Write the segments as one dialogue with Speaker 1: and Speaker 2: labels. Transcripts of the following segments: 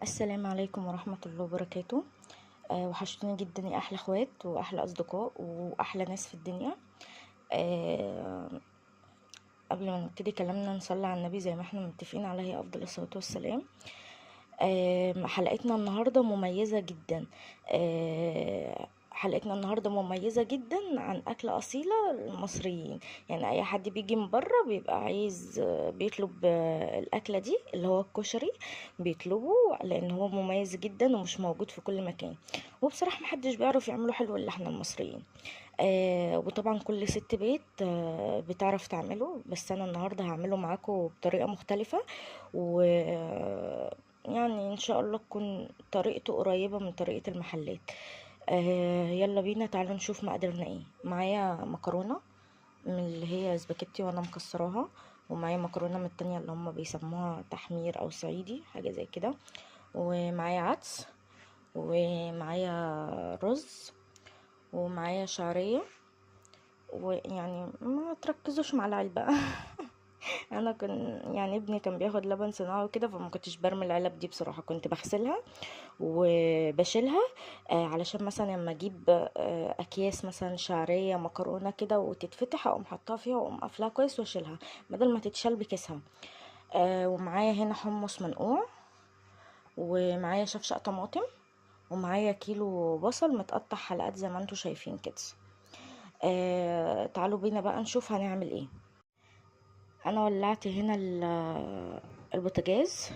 Speaker 1: السلام عليكم ورحمة الله وبركاته. وحشتوني جدا يا أحلى اخوات وأحلى أصدقاء وأحلى ناس في الدنيا. آه، قبل ما نبتدي كلامنا نصلي على النبي زي ما احنا متفقين عليه أفضل الصلاة والسلام. حلقتنا النهاردة مميزة جدا. حلقتنا النهاردة مميزة جدا عن أكلة أصيلة المصريين. يعني أي حد بيجي من بره بيبقى عايز بيطلب الأكلة دي اللي هو الكشري، بيطلبه لأن هو مميز جدا ومش موجود في كل مكان. وبصراحة محدش بيعرف يعمله حلو إلا احنا المصريين. وطبعا كل ست بيت بتعرف تعمله، بس أنا النهاردة هعمله معاكم بطريقة مختلفة. و يعني ان شاء الله تكون طريقته قريبة من طريقة المحلات. يلا بينا تعالوا نشوف مقاديرنا ايه. معايا مكرونة من اللي هي سباكيتي وانا مكسراها، ومعايا مكرونة من التانية اللي هم بيسموها تحمير او صعيدي حاجة زي كده، ومعايا عدس، ومعايا رز، ومعايا شعرية. ويعني ما تركزوش مع العلبة انا يعني ابني كان بياخد لبن صناعي وكده، فما كنتش برمي العلب دي بصراحة، كنت بغسلها وبشيلها. علشان مثلا لما اجيب اكياس مثلا شعريه مكرونه كده وتتفتح اقوم حطها فيها واقوم قافلاها كويس واشيلها بدل ما تتشال بكيسها. ومعايا هنا حمص منقوع، ومعايا شفشق طماطم، ومعايا كيلو بصل متقطع حلقات زي ما انتوا شايفين كده. تعالوا بينا بقى نشوف هنعمل ايه. انا ولعت هنا البوتاجاز،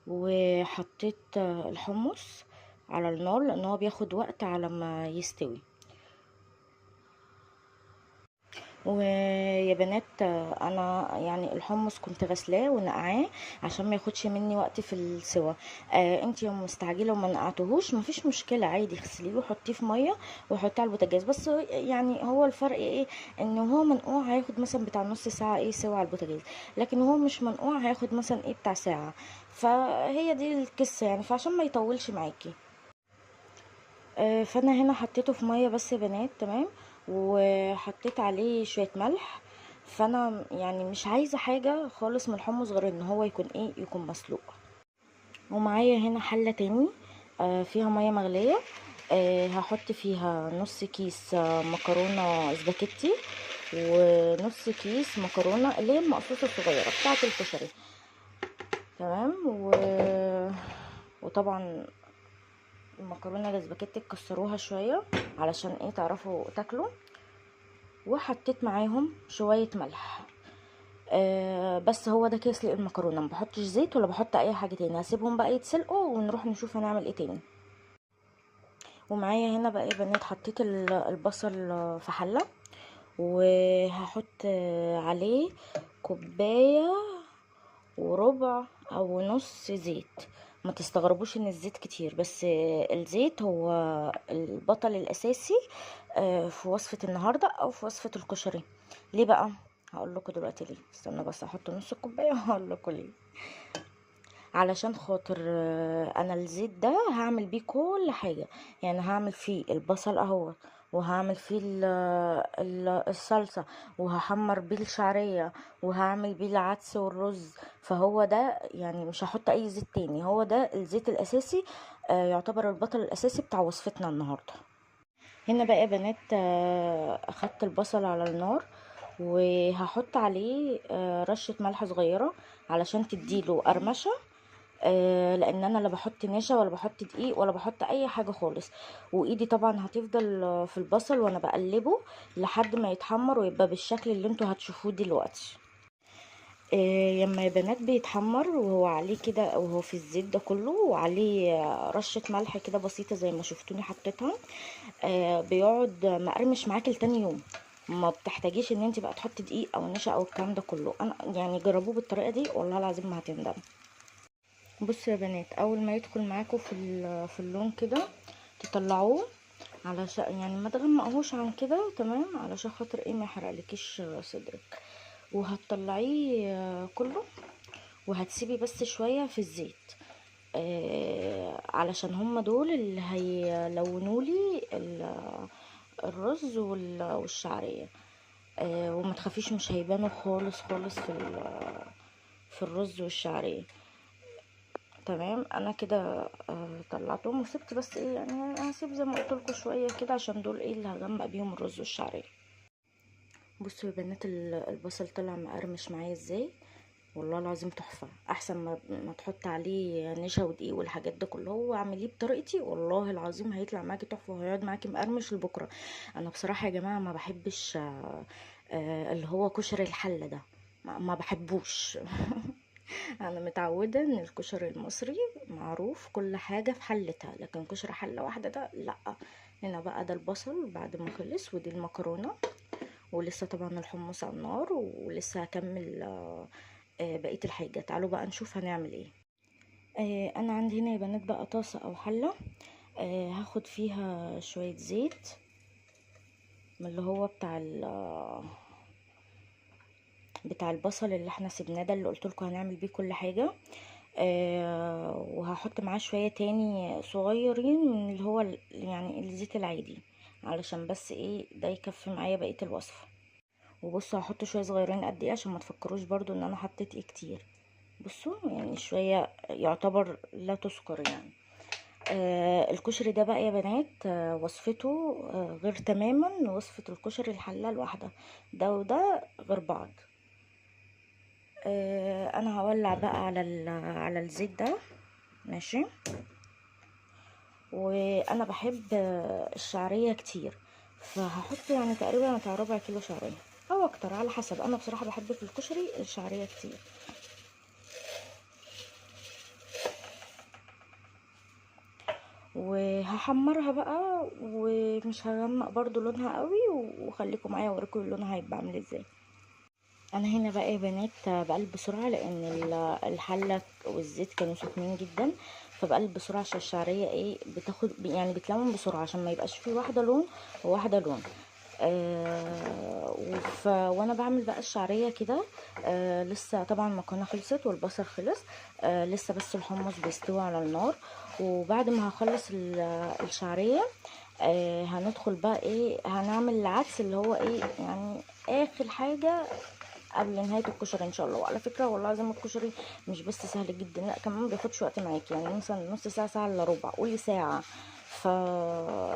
Speaker 1: وحطيت الحمص على النار لان هو بياخد وقت على ما يستوي. ويا بنات انا يعني الحمص كنت غسلاه ونقعاه عشان ما ياخدش مني وقت في السوا. انت يوم مستعجله وما نقعتهوش مفيش مشكله، عادي اغسليه وحطيه في ميه وحطيه على البوتاجاز. بس يعني هو الفرق ايه؟ ان هو منقوع هياخد مثلا بتاع نص ساعه ايه سوا على البوتاجاز، لكن هو مش منقوع هياخد مثلا ايه بتاع ساعه. فهي دي القصه يعني، فعشان ما يطولش معاكي. فانا هنا حطيته في ميه بس يا بنات، تمام، وحطيت عليه شويه ملح. فانا يعني مش عايزه حاجه خالص من الحمص غير ان هو يكون ايه، يكون مسلوق. ومعايا هنا حله تاني فيها ميه مغليه. هحط فيها نص كيس مكرونه سباكيتي، ونص كيس مكرونه اللي هي المقصوصه الصغيره بتاعه الكشري، تمام. وطبعا المكرونه الاسباجيتي تكسروها شويه علشان ايه تعرفوا تاكلوا. وحطيت معاهم شويه ملح. بس هو ده كيس المكرونه، ما بحطش زيت ولا بحط اي حاجه تاني، هسيبهم بقى يتسلقوا ونروح نشوف هنعمل ايه تاني. ومعايا هنا بقى يا بنات حطيت البصل في حله، وهحط عليه كوبايه وربع او نص زيت. ما تستغربوش ان الزيت كتير، بس الزيت هو البطل الاساسي في وصفة النهاردة او في وصفة الكشري. ليه بقى؟ هقول لكم دلوقتي ليه. استنى بس احط نص كوبايه وهقول لكم ليه. علشان خاطر انا الزيت ده هعمل بيه كل حاجة. يعني هعمل فيه البصل اهو، وهعمل فيه الصلصة، وهحمر بيه الشعرية، وهعمل بيه العدس والرز. فهو ده يعني مش هحط اي زيت تاني، هو ده الزيت الاساسي. يعتبر البطل الاساسي بتاع وصفتنا النهاردة. هنا بقى يا بنات اخدت البصل على النار، وهحط عليه رشة ملح صغيرة علشان تديله قرمشة. لان انا لا بحط نشا ولا بحط دقيق ولا بحط اي حاجه خالص. وايدي طبعا هتفضل في البصل وانا بقلبه لحد ما يتحمر ويبقى بالشكل اللي انتوا هتشوفوه دلوقتي. لما يا بنات بيتحمر وهو عليه كده وهو في الزيت ده كله وعليه رشه ملح كده بسيطه زي ما شفتوني حطيتها، بيقعد مقرمش معاكي لتاني يوم. ما بتحتاجيش ان انت بقى تحطي دقيق او نشا او الكلام ده كله. انا يعني جربوه بالطريقه دي والله العظيم ما هتندم. بصوا يا بنات، اول ما يدخل معاكم في اللون كده تطلعوه، علشان يعني ما تغمقهوش عن كده، تمام، علشان خاطر ايه ما يحرقلكيش صدرك. وهتطلعيه كله، وهتسيبي بس شويه في الزيت علشان هم دول اللي هيلونولي الرز والشعريه. وما تخافيش مش هيبانوا خالص خالص في الرز والشعريه. تمام. انا كده طلعتهم وسبت بس ايه يعني هسيب زي ما قلت لكم شويه كده عشان دول ايه اللي هغمق بيهم الرز والشعريه. بصوا يا بنات البصل طلع مقرمش معايا ازاي، والله العظيم تحفه. احسن ما تحط عليه نشا ودقيق والحاجات ده كله، هو اعمليه بطريقتي والله العظيم هيطلع معاكي تحفه وهيقعد معاكي مقرمش لبكره. انا بصراحه يا جماعه ما بحبش اللي هو كشري الحله ده، ما بحبوش. انا متعوده ان الكشري المصري معروف كل حاجه في حلتها، لكن كشري حله واحده ده لا. هنا بقى ده البصل بعد ما خلص، ودي المكرونه، ولسه طبعا الحمص على النار، ولسه هكمل بقيه الحاجه. تعالوا بقى نشوف هنعمل ايه. انا عندي هنا يا بنات بقى طاسه او حله، هاخد فيها شويه زيت من اللي هو بتاع البصل اللي احنا سيبناه ده، اللي قلت لكم هنعمل بيه كل حاجه. وهحط معاه شويه تاني صغيرين من اللي هو يعني الزيت العادي، علشان بس ايه ده يكفي معايا بقيه الوصفه. وبصوا هحط شويه صغيرين قد ايه عشان ما تفكروش برضو ان انا حطيت ايه كتير. بصوا يعني شويه يعتبر لا تذكر يعني. الكشري ده بقى يا بنات وصفته غير تماما وصفه الكشري الحله الواحده، ده وده غير بعض. انا هولع بقى على الزيت ده، ماشي. وانا بحب الشعريه كتير، فهحط يعني تقريبا بتاع ربع كيلو شعريه او اكتر على حسب. انا بصراحه بحب في الكشري الشعريه كتير. وهحمرها بقى ومش هغمق برضو لونها قوي، وخليكم معايا اوريكم لونها هيبقى عامل ازاي. انا هنا بقى يا بنات بقلب بسرعه لان الحله والزيت كانوا سخنين جدا، فبقلب بسرعه عشان الشعريه ايه بتاخد يعني بتلون بسرعه عشان ما يبقاش فيه واحده لون وواحده لون. وانا بعمل بقى الشعريه كده. لسه طبعا المكرونه خلصت والبصل خلص، لسه بس الحمص بيستوي على النار. وبعد ما هخلص الشعريه هندخل بقى ايه هنعمل العدس اللي هو ايه يعني اخر حاجه قبل نهايه الكشري ان شاء الله. وعلى فكره والله العظيم الكشري مش بس سهل جدا، لا كمان ما بياخدش وقت معاكي، يعني مثلا نص ساعه، ساعه الا ربع، قولي ساعه. ف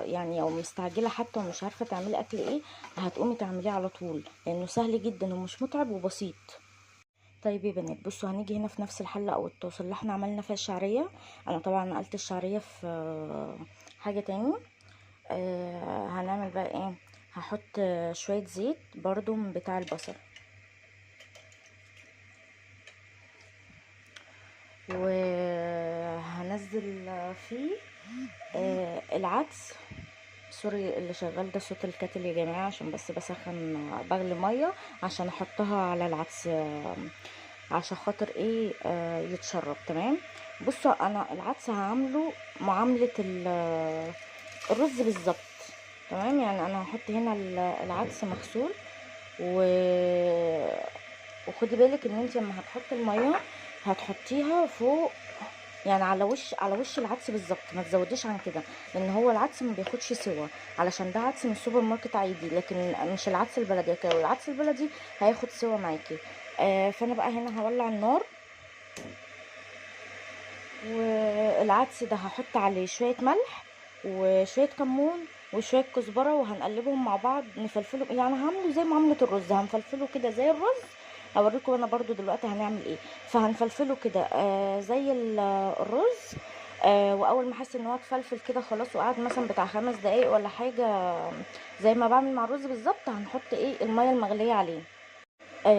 Speaker 1: يعني لو مستعجله حتى ومش عارفه تعملي اكل ايه هتقومي تعمليه على طول، لانه سهل جدا ومش متعب وبسيط. طيب يا بنات بصوا هنيجي هنا في نفس الحله او الطاسه اللي احنا عملنا فيها الشعريه. انا طبعا نقلت الشعريه في حاجه تاني. هنعمل بقى ايه، هحط شويه زيت برضو من بتاع البصل، وهنزل فيه العدس. سوري اللي شغال ده صوت الكاتل يا جماعه، عشان بس بسخن بغلي ميه عشان احطها على العدس عشان خاطر ايه يتشرب. تمام. بصوا انا العدس هعمله معامله الرز بالظبط. تمام، يعني انا هحط هنا العدس مغسول وخدي بالك ان انت لما هتحطي الميه هتحطيها فوق، يعني على وش العدس بالظبط، ما تزوديش عن كده، لان هو العدس ما بياخدش سوا، علشان ده عدس من السوبر ماركت عادي، لكن مش العدس البلدي. لو العدس البلدي هياخد سوا معاكي. فانا بقى هنا هولع النار، والعدس ده هحط عليه شويه ملح وشويه كمون وشويه كزبره، وهنقلبهم مع بعض نفلفله، يعني هعمله زي معامله الرز، هنفلفله كده زي الرز. هوريكم انا برضو دلوقتي هنعمل ايه. فهنفلفله كده زي الرز. واول ما احس ان هو اتفلفل كده خلاص وقعد مثلا بتاع 5 دقايق ولا حاجه زي ما بعمل مع الرز بالظبط، هنحط ايه الميه المغليه عليه.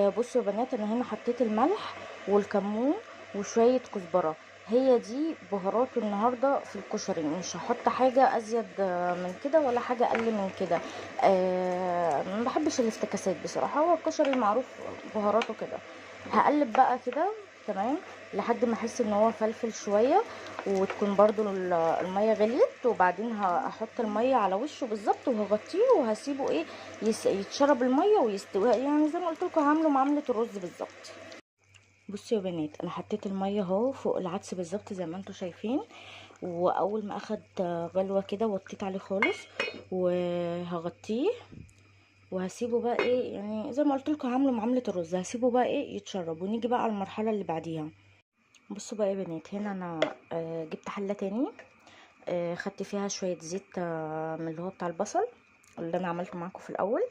Speaker 1: بصوا يا بنات انا هنا حطيت الملح والكمون وشويه كزبره، هي دي بهارات النهارده في الكشري، مش هحط حاجه ازيد من كده ولا حاجه اقل من كده. ما بحبش الافتكاسات بصراحه، هو الكشري معروف بهاراته كده. هقلب بقى كده تمام لحد ما احس ان هو فلفل شويه، وتكون برضو الميه غليت، وبعدين هحط الميه على وشه بالظبط وهغطيه وهسيبه ايه يتشرب الميه ويستوي، يعني زي ما قلت لكم هعمله معامله الرز بالظبط. بصوا يا بنات انا حطيت الميه اهو فوق العدس بالظبط زي ما انتم شايفين، واول ما اخد غلوه كده وطيت عليه خالص وهغطيه وهسيبه بقى ايه، يعني زي ما قلت لكم هعمله معامله الرز، هسيبه بقى ايه يتشرب، ونيجي بقى على المرحله اللي بعديها. بصوا بقى يا بنات، هنا انا جبت حله تاني، خدت فيها شويه زيت من اللي هو بتاع البصل اللي انا عملته معاكم في الاول،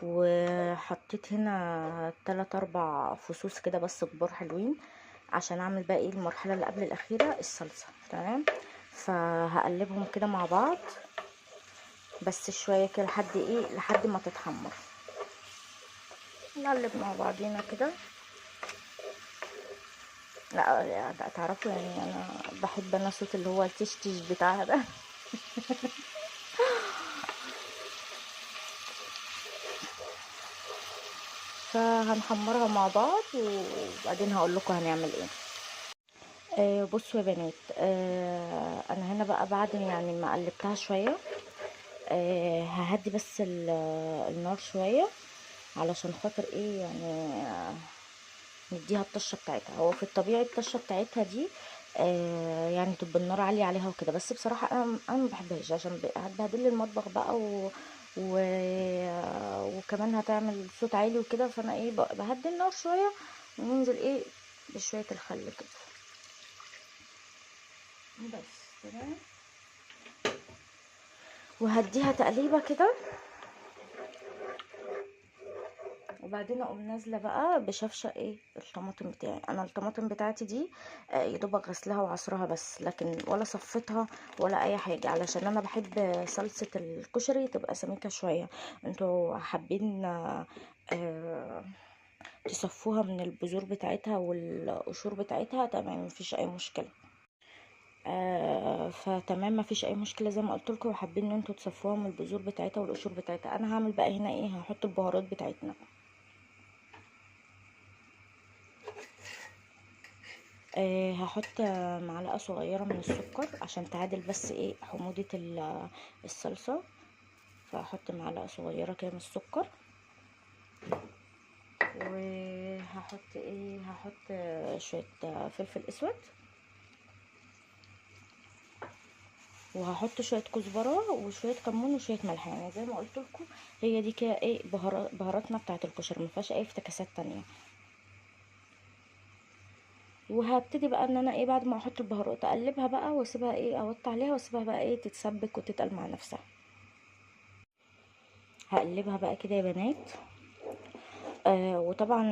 Speaker 1: وحطيت هنا 3 4 فصوص كده بس كبار حلوين، عشان اعمل بقى ايه المرحله اللي قبل الاخيره الصلصه. تمام، فهقلبهم كده مع بعض بس شويه كده لحد ما تتحمر. نقلب مع بعضينا كده. لا تعرفوا يعني انا بحب انا صوت اللي هو التشتيش بتاعها ده. فهنحمرها مع بعض وبعدين هقول لكم هنعمل ايه. بصوا يا بنات، انا هنا بقى بعد يعني ما قلبتها شويه، ههدي بس النار شويه علشان خاطر ايه يعني نديها الطشه بتاعتها. هو في الطبيعي الطشه بتاعتها دي يعني تبقى النار عاليه عليها وكده، بس بصراحه انا ما بحبهاش عشان هتبهدل لي المطبخ بقى و... وكمان هتعمل صوت عالي وكده، فانا ايه بهدي النار شويه وننزل ايه بشويه الخل كده بس. تمام، وهديها تقليبه كده، وبعدين اقوم نازله بقى بشفشه ايه الطماطم بتاعي. انا الطماطم بتاعتي دي يا دوبك غسلها وعصرها بس، لكن ولا صفتها ولا اي حاجه، علشان انا بحب صلصه الكشري تبقى سميكه شويه. انتوا حابين تصفوها من البذور بتاعتها والقشور بتاعتها، تمام مفيش اي مشكله. فتمام مفيش اي مشكله زي ما قلت لكم، وحابين ان انتوا تصفوها من البذور بتاعتها والقشور بتاعتها. انا هعمل بقى هنا ايه، هحط البهارات بتاعتنا. هحط معلقه صغيره من السكر عشان تعادل بس ايه حموضه الصلصه، فهحط معلقه صغيره كده من السكر. وهحط ايه، هحط شويه فلفل اسود، وهحط شويه كزبره وشويه كمون وشويه ملح، يعني زي ما قلت لكم هي دي كده ايه بهاراتنا بتاعه الكشري، ما فيهاش اي افتكاسات تانية. وهبتدي بقى ان انا ايه بعد ما احط البهارات اقلبها بقى واسيبها ايه اوطي عليها واسيبها بقى ايه تتسبك وتتقل مع نفسها. هقلبها بقى كده يا بنات. وطبعا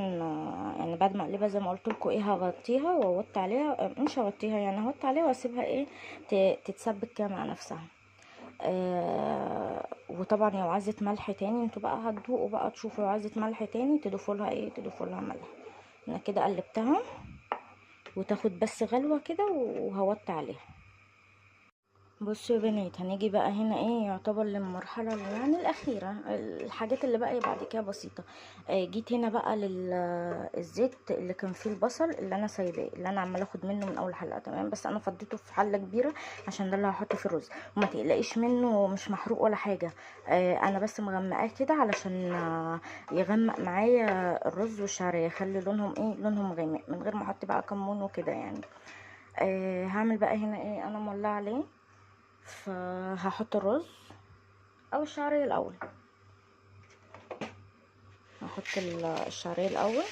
Speaker 1: يعني بعد ما اقلبها زي ما قلت لكم ايه هغطيها واوطي عليها، مش هغطيها يعني هوطي عليها واسيبها ايه تتسبك كده مع نفسها. وطبعا لو عايزه ملح تاني انتوا بقى هتدوقوا بقى تشوفوا، لو عايزه ملح تاني تضيفوا لها ايه، تضيفوا لها ملح. انا كده قلبتها وتاخد بس غلوه كده وهوطي عليها. بصوا يا بنات، هنيجي بقى هنا ايه يعتبر للمرحله اللي يعني الاخيره، الحاجات اللي بقى بعد كده بسيطه. جيت هنا بقى للزيت اللي كان فيه البصل اللي انا سايباه، اللي انا عماله اخد منه من اول حلقه. تمام، بس انا فضيته في حله كبيره عشان ده اللي هحطه في الرز، وما تقلقيش منه مش محروق ولا حاجه. انا بس مغمقاه كده علشان يغمق معايا الرز والشعريه، يخلي لونهم ايه لونهم غامق من غير ما احط بقى كمون وكده يعني. هعمل بقى هنا ايه، انا مولعه عليه، فهحط الرز او الشعريه الاول. هحط الشعريه الاول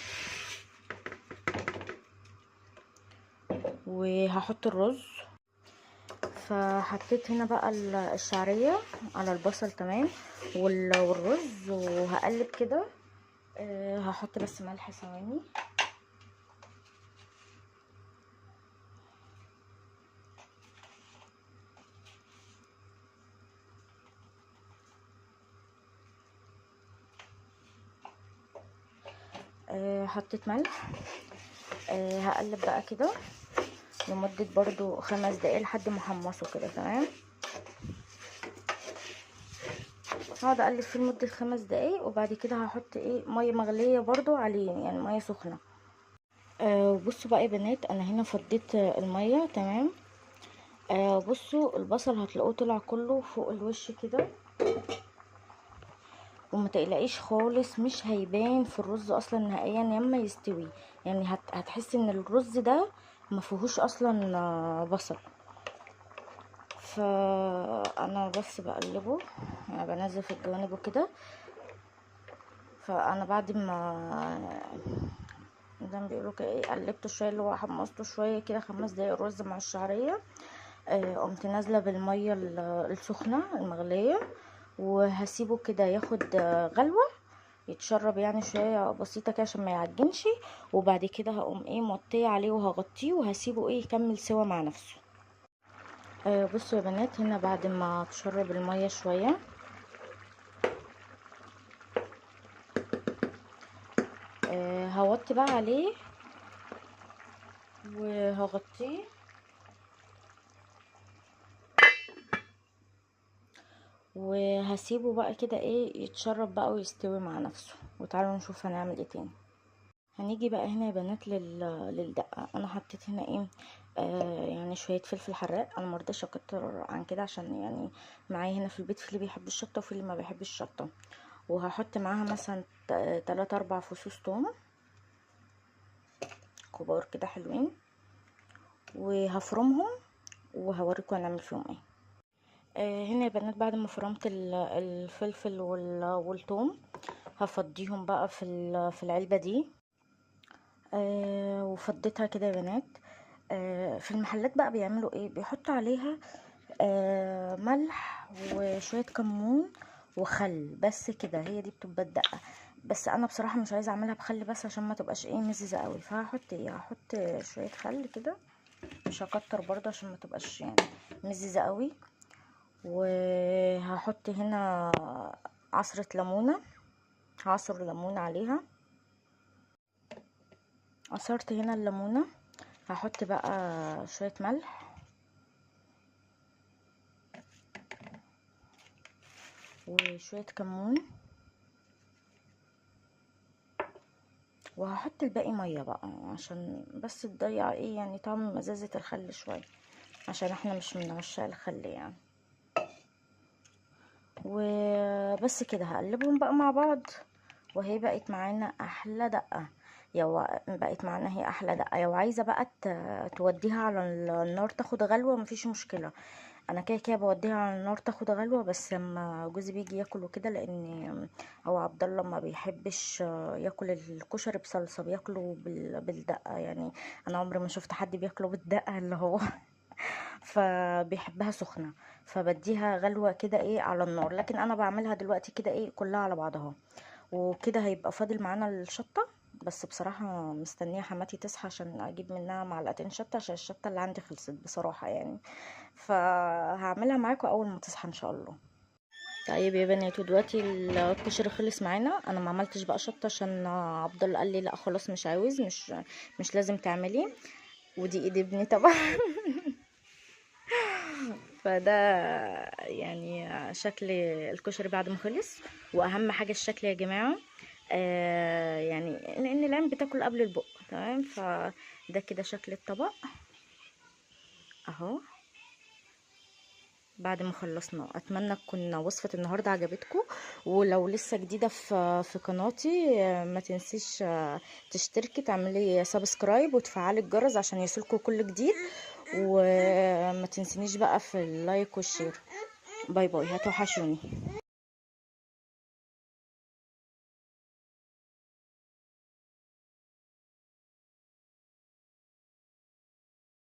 Speaker 1: وهحط الرز. فحطيت هنا بقى الشعريه على البصل تمام والرز، وهقلب كده. هحط بس ملح ثواني. حطيت ملح. هقلب بقى كده لمدة برضو 5 دقايق لحد ما احمصه كده. تمام، هقعد اقلب فيه لمدة 5 دقايق، وبعد كده هحط ايه مية مغلية برضو عليه، يعني مية سخنة. بصوا بقى يا بنات، انا هنا فضيت المية. تمام، بصوا البصل هتلاقوه طلع كله فوق الوش كده، وما تقلقيش خالص مش هيبان في الرز اصلا نهائيا لما يستوي، يعني هتحسي ان الرز ده ما فيهوش اصلا بصل. فانا بس بقلبه، انا بنزل في الجوانب كده. فانا بعد ما زي ما بيقولوا كده ايه، قلبته شويه اللي هو حمصته شويه كده 5 دقايق الرز مع الشعريه. قمت نازله بالميه السخنه المغليه، وهسيبه كده ياخد غلوه، يتشرب يعني شويه بسيطه كده عشان ما يعجنش. وبعد كده هقوم ايه موطيه عليه وهغطيه وهسيبه ايه يكمل سوا مع نفسه. بصوا يا بنات، هنا بعد ما تشرب الميه شويه هوطي بقى عليه وهغطيه وهسيبه بقى كده ايه يتشرب بقى ويستوي مع نفسه. وتعالوا نشوف هنعمل ايه تاني. هنيجي بقى هنا يا بنات للدقه. انا حطيت هنا ايه يعني شويه فلفل حراق. انا مرضاش اكتر عن كده عشان يعني معايا هنا في البيت في اللي بيحب الشطه وفي اللي ما بيحبش الشطه. وهحط معاها مثلا 3-4 فصوص توم كبار كده حلوين، وهفرمهم وهوريكم هنعمل فيهم ايه. هنا يا بنات بعد ما فرمت الفلفل والثوم هفضيهم بقى في العلبة دي. وفضيتها كده يا بنات. في المحلات بقى بيعملوا ايه، بيحطوا عليها ملح وشوية كمون وخل بس كده، هي دي بتبقى الدقة. بس انا بصراحة مش عايزة اعملها بخل بس عشان ما تبقاش ايه مززة قوي، فهحط ايه، هحط شوية خل كده، مش هكتر برضه عشان ما تبقاش يعني مززة قوي. وهحط هنا عصرة ليمونة، هعصر ليمونة عليها. عصرت هنا الليمونة. هحط بقى شوية ملح وشوية كمون، وهحط الباقي مية بقى عشان بس تضيع ايه يعني طعم مزازة الخل شوية، عشان احنا مش من عشاق الخل يعني. وبس كده هقلبهم بقى مع بعض، وهي بقت معانا احلى دقة. بقت معانا هي احلى دقة. لو عايزة بقى توديها على النار تاخد غلوة مفيش مشكلة. انا كده كده بوديها على النار تاخد غلوة، بس لما جوزي بيجي ياكل وكده، لان هو عبد الله ما بيحبش ياكل الكشري بصلصة، بياكله بالدقة يعني. انا عمري ما شفت حد بياكله بالدقة اللي هو فبيحبها سخنة، فبديها غلوة كده ايه على النار. لكن انا بعملها دلوقتي كده ايه كلها على بعضها. وكده هيبقى فاضل معانا الشطة. بس بصراحة مستنية حماتي تصحى عشان اجيب منها معلقتين شطة، عشان الشطة اللي عندي خلصت بصراحة يعني. فهعملها معاكم اول ما تصحى ان شاء الله. طيب يا بنات، دلوقتي الكشري خلص معانا. انا ما عملتش بقى شطة عشان عبد الله قال لي لا خلاص مش عاوز، مش لازم تعملي. ودي ايد ابني طبعا فده يعني شكل الكشري بعد ما خلص. واهم حاجه الشكل يا جماعه. يعني لان العين بتاكل قبل البق، تمام. فده كده شكل الطبق اهو بعد ما خلصنا. اتمنى تكون وصفه النهارده عجبتكم. ولو لسه جديده في قناتي ما تنسيش تشتركي، تعملي سبسكرايب وتفعلي الجرس عشان يوصلكوا كل جديد. وما تنسينيش بقى في اللايك والشير. باي باي، هتوحشوني.